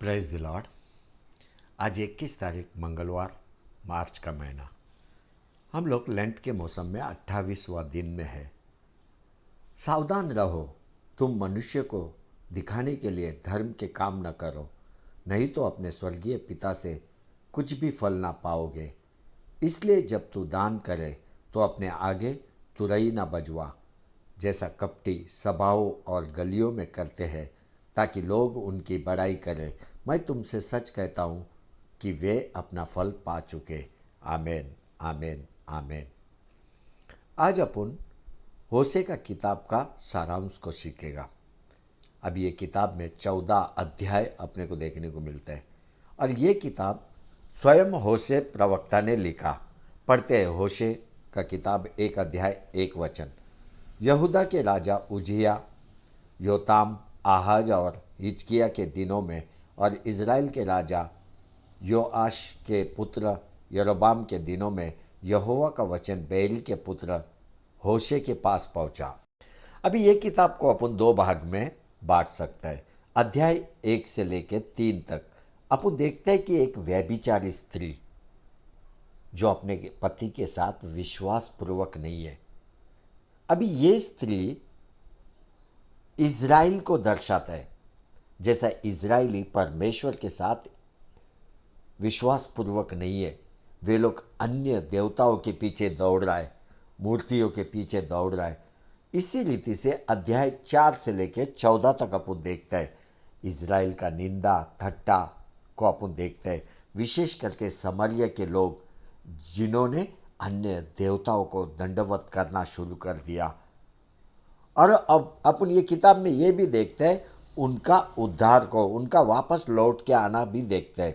Praise the Lord. आज 21 तारीख मंगलवार, मार्च का महीना। हम लोग लेंट के मौसम में 28वां दिन में है। सावधान रहो, तुम मनुष्य को दिखाने के लिए धर्म के काम न करो, नहीं तो अपने स्वर्गीय पिता से कुछ भी फल ना पाओगे। इसलिए जब तू दान करे तो अपने आगे तुरई न बजवा, जैसा कपटी सभाओं और गलियों में करते हैं, ताकि लोग उनकी बड़ाई करें। मैं तुमसे सच कहता हूँ कि वे अपना फल पा चुके। आमीन, आमीन, आमीन। आज अपन होशे का किताब का सारांश को सीखेगा। अब ये किताब में 14 अध्याय अपने को देखने को मिलते हैं और ये किताब स्वयं होशे प्रवक्ता ने लिखा। पढ़ते हैं होशे का किताब 1 अध्याय 1 वचन। यहूदा के राजा उजिया, योताम, आहाज और हिजकिया के दिनों में और इज़राइल के राजा योआश के पुत्र यरोबाम के दिनों में यहोवा का वचन बेरी के पुत्र होशे के पास पहुंचा। अभी ये किताब को अपन 2 भाग में बांट सकते हैं। अध्याय 1 से लेकर 3 तक अपन देखते हैं कि एक व्यभिचारी स्त्री जो अपने पति के साथ विश्वासपूर्वक नहीं है। अभी ये स्त्री इज़राइल को दर्शाता है, जैसा इज़राइली परमेश्वर के साथ विश्वासपूर्वक नहीं है। वे लोग अन्य देवताओं के पीछे दौड़ रहा है, मूर्तियों के पीछे दौड़ रहा है। इसी रीति से अध्याय 4 से लेकर 14 तक अपन देखते हैं इज़राइल का निंदा ठट्टा को अपन देखते हैं, विशेष करके समरिया के लोग जिन्होंने अन्य देवताओं को दंडवत करना शुरू कर दिया। और अब अपन ये किताब में ये भी देखते हैं उनका उद्धार को, उनका वापस लौट के आना भी देखते हैं।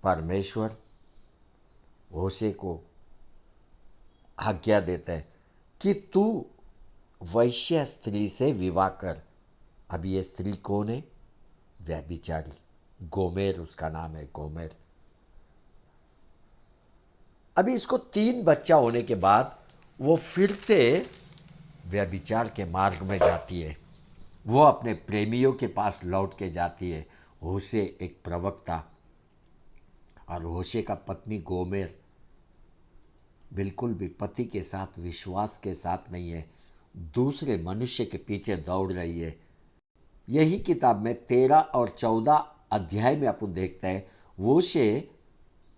परमेश्वर होशे को आज्ञा देता है कि तू वैश्य स्त्री से विवाह कर। अब ये स्त्री कौन है? व्यभिचारी, गोमेर उसका नाम है, गोमेर। अभी इसको 3 बच्चा होने के बाद वो फिर से व्यभिचार के मार्ग में जाती है। वो अपने प्रेमियों के पास लौट के जाती है। होशे एक प्रवक्ता और होशे का पत्नी गोमेर बिल्कुल भी पति के साथ विश्वास के साथ नहीं है, दूसरे मनुष्य के पीछे दौड़ रही है। यही किताब में 13 और 14 अध्याय में अपन देखते हैं होशे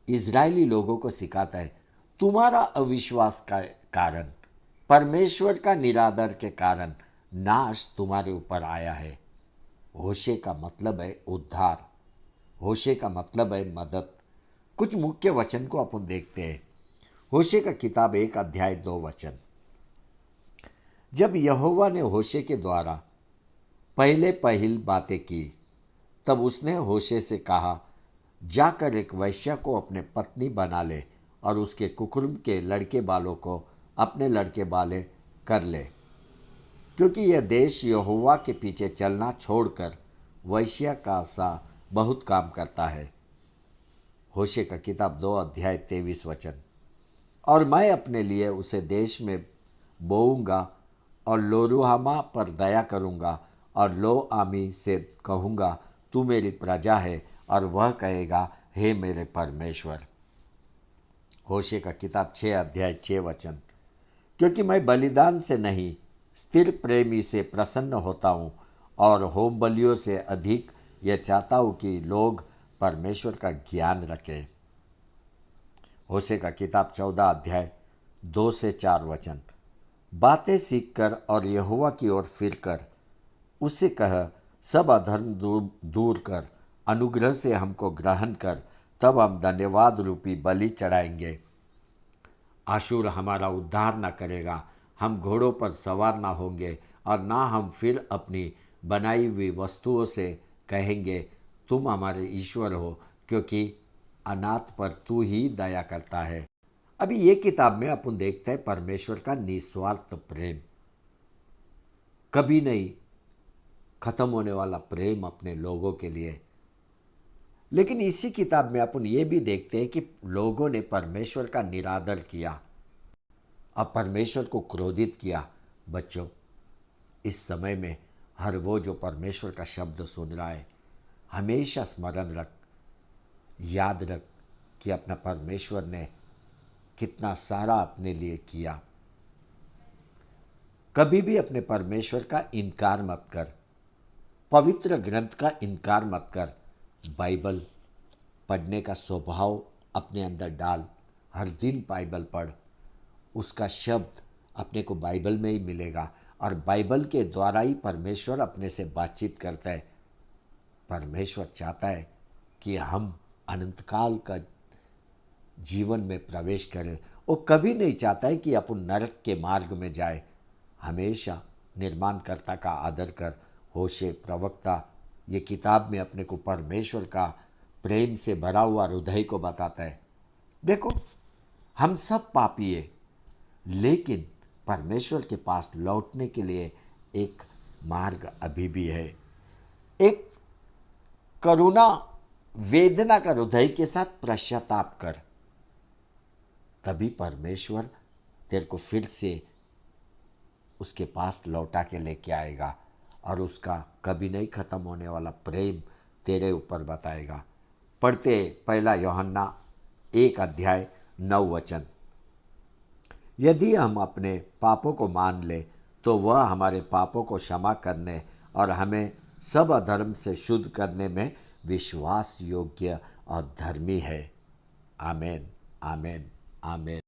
इज़राइली लोगों को सिखाता है, तुम्हारा अविश्वास का कारण, परमेश्वर का निरादर के कारण नाश तुम्हारे ऊपर आया है। होशे का मतलब है उद्धार, होशे का मतलब है मदद। कुछ मुख्य वचन को अपन देखते हैं। होशे का किताब 1 अध्याय 2 वचन। जब यहोवा ने होशे के द्वारा पहल बातें की, तब उसने होशे से कहा, जाकर एक वैश्या को अपने पत्नी बना ले और उसके कुकर्म के लड़के बालों को अपने लड़के बाले कर ले, क्योंकि यह देश यहोवा के पीछे चलना छोड़कर वैश्या का सा बहुत काम करता है। होशे का किताब 2 अध्याय 23 वचन। और मैं अपने लिए उसे देश में बोऊंगा और लोरुहामा पर दया करूंगा और लो आमी से कहूंगा, तू मेरी प्रजा है, और वह कहेगा, हे मेरे परमेश्वर। होशे का किताब 6 अध्याय 6 वचन। क्योंकि मैं बलिदान से नहीं, स्थिर प्रेमी से प्रसन्न होता हूँ और होम बलियों से अधिक यह चाहता हूँ कि लोग परमेश्वर का ज्ञान रखें। होशे का किताब 14 अध्याय 2 से 4 वचन। बातें सीखकर और यहोवा की ओर फिरकर उससे कह, सब अधर्म दूर कर, अनुग्रह से हमको ग्रहण कर, तब हम धन्यवाद रूपी बलि चढ़ाएंगे। आशुर हमारा उद्धार न करेगा, हम घोड़ों पर सवार ना होंगे और ना हम फिर अपनी बनाई हुई वस्तुओं से कहेंगे, तुम हमारे ईश्वर हो, क्योंकि अनाथ पर तू ही दया करता है। अभी ये किताब में अपन देखते हैं परमेश्वर का निस्वार्थ प्रेम, कभी नहीं खत्म होने वाला प्रेम अपने लोगों के लिए। लेकिन इसी किताब में अपन ये भी देखते हैं कि लोगों ने परमेश्वर का निरादर किया और परमेश्वर को क्रोधित किया। बच्चों, इस समय में हर वो जो परमेश्वर का शब्द सुन रहा है, हमेशा स्मरण रख, याद रख कि अपना परमेश्वर ने कितना सारा अपने लिए किया। कभी भी अपने परमेश्वर का इनकार मत कर, पवित्र ग्रंथ का इनकार मत कर। बाइबल पढ़ने का स्वभाव अपने अंदर डाल, हर दिन बाइबल पढ़। उसका शब्द अपने को बाइबल में ही मिलेगा और बाइबल के द्वारा ही परमेश्वर अपने से बातचीत करता है। परमेश्वर चाहता है कि हम अनंतकाल का जीवन में प्रवेश करें। वो कभी नहीं चाहता है कि अपन नरक के मार्ग में जाए। हमेशा निर्माणकर्ता का आदर कर। होशे प्रवक्ता ये किताब में अपने को परमेश्वर का प्रेम से भरा हुआ हृदय को बताता है। देखो, हम सब पापी है, लेकिन परमेश्वर के पास लौटने के लिए एक मार्ग अभी भी है। एक करुणा वेदना का हृदय के साथ पश्चाताप कर, तभी परमेश्वर तेरे को फिर से उसके पास लौटा के लेके आएगा और उसका कभी नहीं खत्म होने वाला प्रेम तेरे ऊपर बताएगा। पढ़ते पहला यूहन्ना 1:9। यदि हम अपने पापों को मान ले तो वह हमारे पापों को क्षमा करने और हमें सब अधर्म से शुद्ध करने में विश्वास योग्य और धर्मी है। आमीन, आमीन, आमीन।